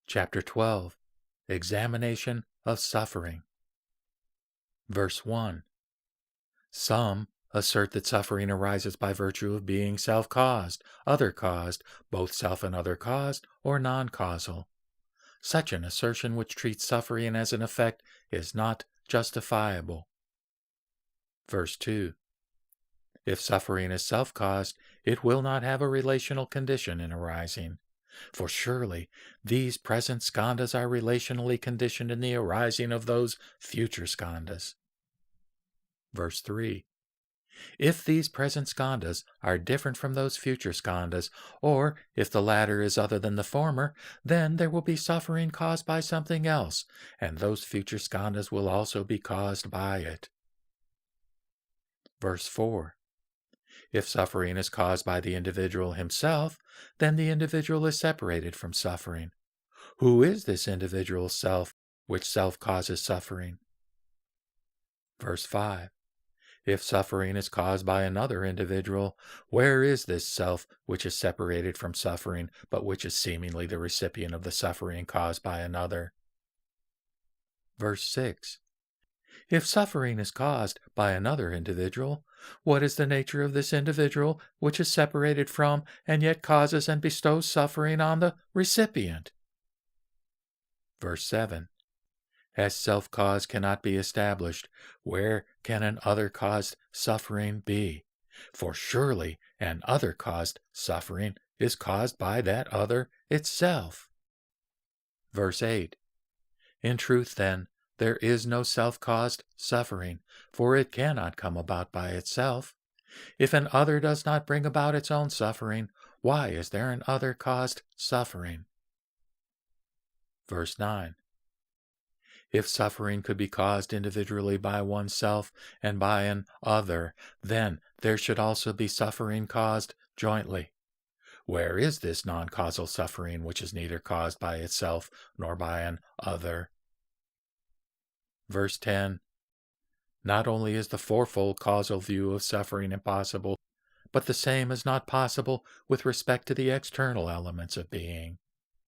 Chapter 12. Examination of Suffering. Verse 1. Some assert that suffering arises by virtue of being self-caused, other-caused, both self and other-caused, or non-causal. Such an assertion which treats suffering as an effect is not justifiable. Verse 2. If suffering is self-caused, it will not have a relational condition in arising. For surely these present skandhas are relationally conditioned in the arising of those future skandhas. Verse 3. If these present skandhas are different from those future skandhas, or if the latter is other than the former, then there will be suffering caused by something else, and those future skandhas will also be caused by it. Verse 4. If suffering is caused by the individual himself, then the individual is separated from suffering. Who is this individual self which self causes suffering? Verse 5. If suffering is caused by another individual, where is this self which is separated from suffering, but which is seemingly the recipient of the suffering caused by another? Verse 6. If suffering is caused by another individual, what is the nature of this individual which is separated from and yet causes and bestows suffering on the recipient? Verse 7. As self-cause cannot be established, where can an other-caused suffering be? For surely an other-caused suffering is caused by that other itself. Verse 8. In truth, then, there is no self-caused suffering, for it cannot come about by itself. If an other does not bring about its own suffering, why is there an other-caused suffering? Verse 9. If suffering could be caused individually by oneself and by an other, then there should also be suffering caused jointly. Where is this non-causal suffering which is neither caused by itself nor by an other? Verse 10. Not only is the fourfold causal view of suffering impossible, but the same is not possible with respect to the external elements of being.